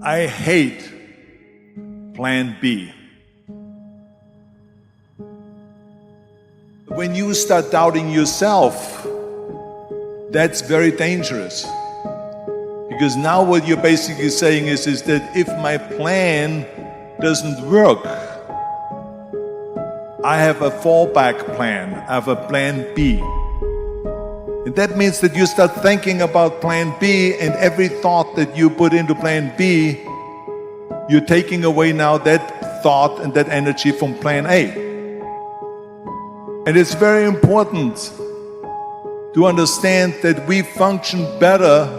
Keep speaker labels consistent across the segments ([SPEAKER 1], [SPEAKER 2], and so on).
[SPEAKER 1] I hate plan B. When you start doubting yourself, that's very dangerous. Because now what you're basically saying is that if my plan doesn't work, I have a fallback plan, I have a plan B. And that means that you start thinking about plan B, and every thought that you put into plan B, you're taking away now that thought and that energy from plan A. And it's very important to understand that we function better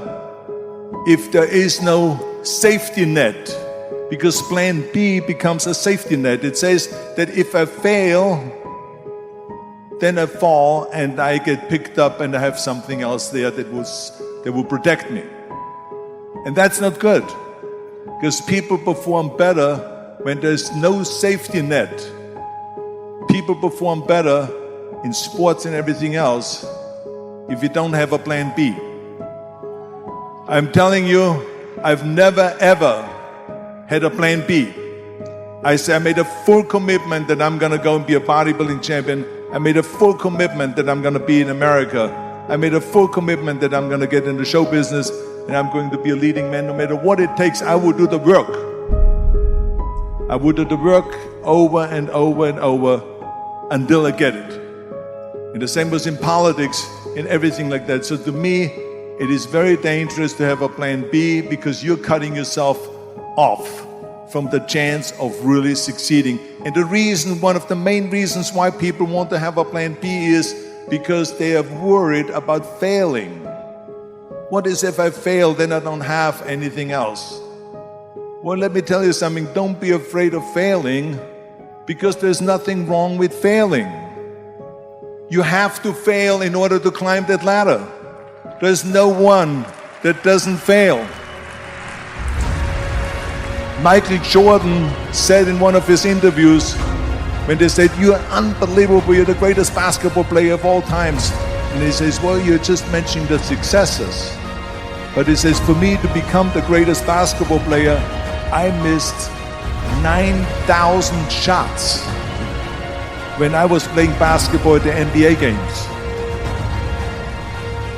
[SPEAKER 1] if there is no safety net, because plan B becomes a safety net. It says that if I fail, then I fall and I get picked up and I have something else there that will protect me. And that's not good, because people perform better when there's no safety net. People perform better in sports and everything else if you don't have a plan B. I'm telling you, I've never ever had a plan B. I made a full commitment that I'm gonna go and be a bodybuilding champion. I made a full commitment that I'm gonna be in America. I made a full commitment that I'm gonna get into show business and I'm going to be a leading man. No matter what it takes, I will do the work. I will do the work over and over and over until I get it. And the same was in politics and everything like that. So to me, it is very dangerous to have a plan B, because you're cutting yourself off from the chance of really succeeding. And the reason, one of the main reasons why people want to have a plan B is because they are worried about failing. What is if I fail, then I don't have anything else? Well, let me tell you something, don't be afraid of failing, because there's nothing wrong with failing. You have to fail in order to climb that ladder. There's no one that doesn't fail. Michael Jordan said in one of his interviews, when they said, "You're unbelievable, you're the greatest basketball player of all times." And he says, "Well, you're just mentioning the successes." But he says, "For me to become the greatest basketball player, I missed 9,000 shots when I was playing basketball at the NBA games."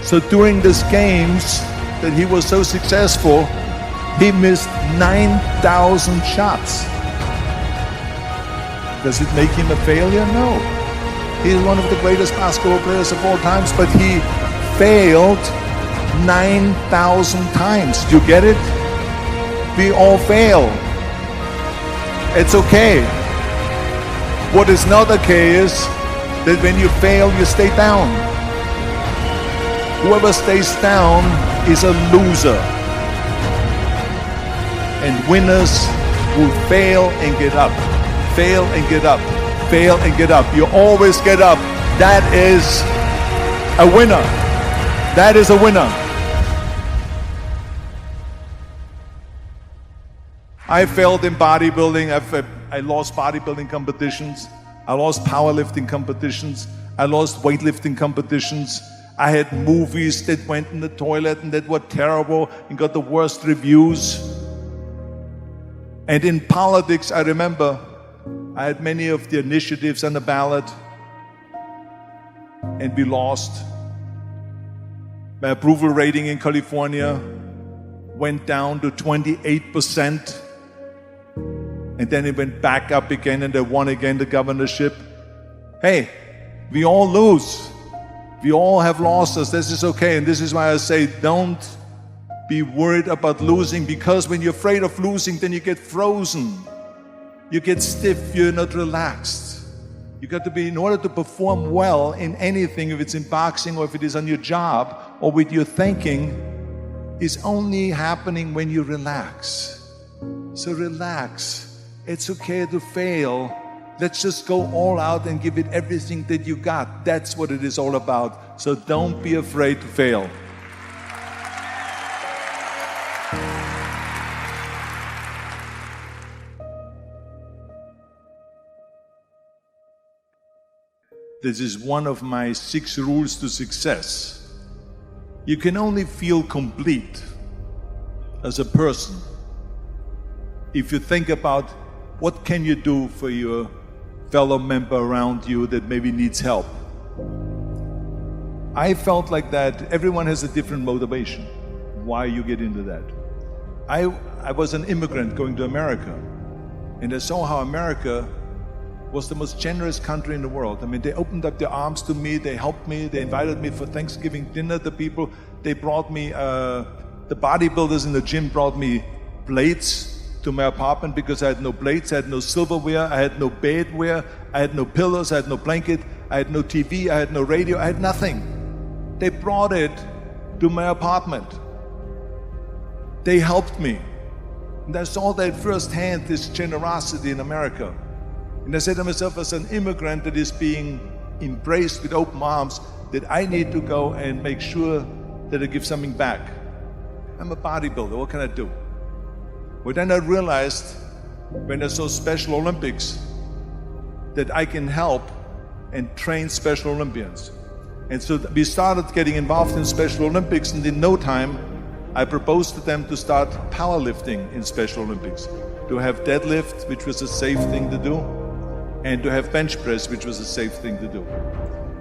[SPEAKER 1] So during these games that he was so successful, he missed 9,000 shots. Does it make him a failure? No. He's one of the greatest basketball players of all times, but he failed 9,000 times. Do you get it? We all fail. It's okay. What is not okay is that when you fail, you stay down. Whoever stays down is a loser. And winners will fail and get up, fail and get up, fail and get up. You always get up. That is a winner. That is a winner. I failed in bodybuilding. I lost bodybuilding competitions. I lost powerlifting competitions. I lost weightlifting competitions. I had movies that went in the toilet and that were terrible and got the worst reviews. And in politics, I remember I had many of the initiatives on the ballot, and we lost. My approval rating in California went down to 28%, and then it went back up again, and I won again the governorship. Hey, we all lose. We all have losses. This is okay, and this is why I say don't be worried about losing, because when you're afraid of losing, then you get frozen. You get stiff, you're not relaxed. You got to be, in order to perform well in anything, if it's in boxing or if it is on your job or with your thinking, is only happening when you relax. So relax. It's okay to fail. Let's just go all out and give it everything that you got. That's what it is all about. So don't be afraid to fail. This is one of my 6 rules to success. You can only feel complete as a person if you think about what can you do for your fellow member around you that maybe needs help. I felt like that everyone has a different motivation, why you get into that. I was an immigrant going to America, and I saw how America was the most generous country in the world. I mean, they opened up their arms to me, they helped me, they invited me for Thanksgiving dinner. The people, they brought me, the bodybuilders in the gym brought me plates to my apartment because I had no plates, I had no silverware, I had no bedware, I had no pillows, I had no blanket, I had no TV, I had no radio, I had nothing. They brought it to my apartment. They helped me. And I saw that firsthand, this generosity in America. And I said to myself, as an immigrant that is being embraced with open arms, that I need to go and make sure that I give something back. I'm a bodybuilder, what can I do? Well, then I realized, when I saw Special Olympics, that I can help and train Special Olympians. And so we started getting involved in Special Olympics, and in no time, I proposed to them to start powerlifting in Special Olympics, to have deadlift, which was a safe thing to do, and to have bench press, which was a safe thing to do.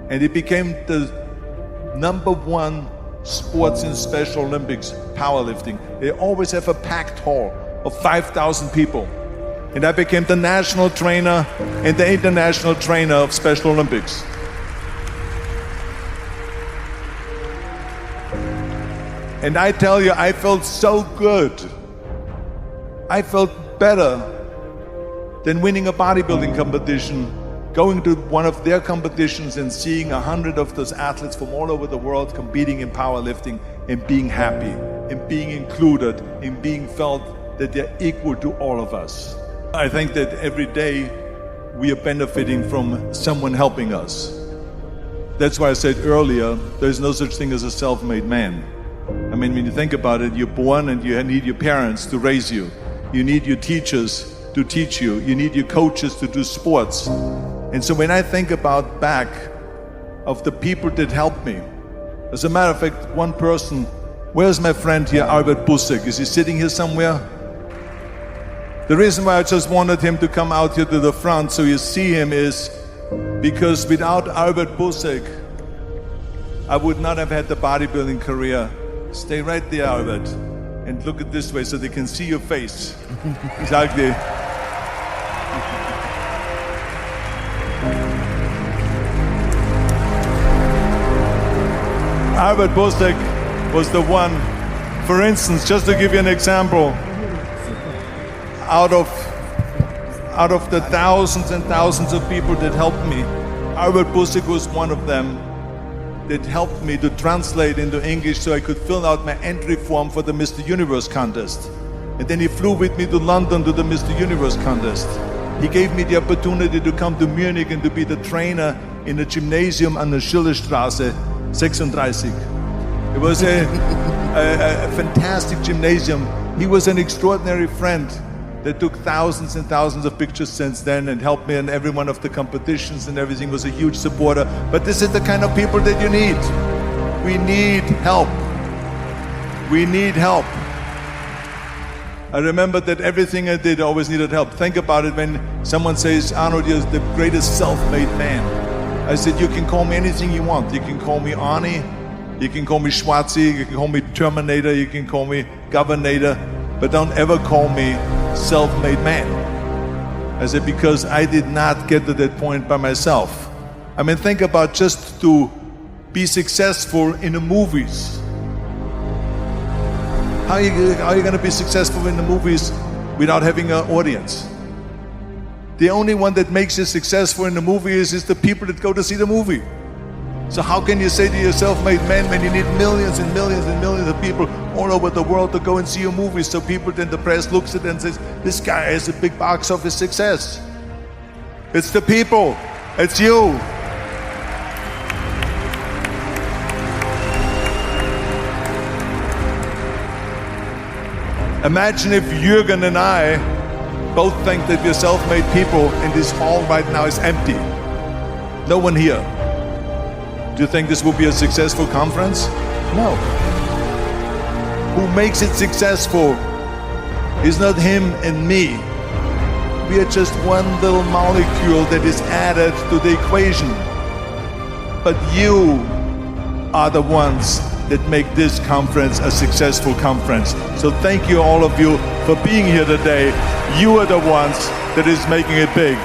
[SPEAKER 1] And it became the #1 sports in Special Olympics, powerlifting. They always have a packed hall of 5,000 people. And I became the national trainer and the international trainer of Special Olympics. And I tell you, I felt so good. I felt better than winning a bodybuilding competition, going to one of their competitions and seeing 100 of those athletes from all over the world competing in powerlifting and being happy and being included and being felt that they're equal to all of us. I think that every day we are benefiting from someone helping us. That's why I said earlier, there's no such thing as a self-made man. I mean, when you think about it, you're born and you need your parents to raise you. You need your teachers to teach you. You need your coaches to do sports. And so when I think about back of the people that helped me, as a matter of fact, one person, where's my friend here, Albert Busek? Is he sitting here somewhere? The reason why I just wanted him to come out here to the front so you see him is because without Albert Busek, I would not have had the bodybuilding career. Stay right there, Albert, and look at this way so they can see your face. Exactly. Albert Busek was the one, for instance, just to give you an example, out of the thousands and thousands of people that helped me, Albert Busek was one of them that helped me to translate into English so I could fill out my entry form for the Mr. Universe contest. And then he flew with me to London to the Mr. Universe contest. He gave me the opportunity to come to Munich and to be the trainer in the gymnasium on the Schillerstraße 36. It was a fantastic gymnasium. He was an extraordinary friend that took thousands and thousands of pictures since then and helped me in every one of the competitions and everything, was a huge supporter. But this is the kind of people that you need. We need help. We need help. I remember that everything I did always needed help. Think about it when someone says, Arnold, you're the greatest self-made man. I said, you can call me anything you want. You can call me Arnie, you can call me Schwarzi, you can call me Terminator, you can call me Governator, but don't ever call me self-made man. I said, because I did not get to that point by myself. I mean, think about just to be successful in the movies. How are you going to be successful in the movies without having an audience? The only one that makes you successful in the movie is the people that go to see the movie. So how can you say to your self-made man when you need millions and millions and millions of people all over the world to go and see your movie, so people, then the press looks at it and says, this guy has a big box office success. It's the people, it's you. Imagine if Jürgen and I both think that we're self-made people and this hall right now is empty. No one here. Do you think this will be a successful conference? No. Who makes it successful It's not him and me. We are just one little molecule that is added to the equation. But you are the ones that make this conference a successful conference. So thank you, all of you, for being here today. You are the ones that is making it big.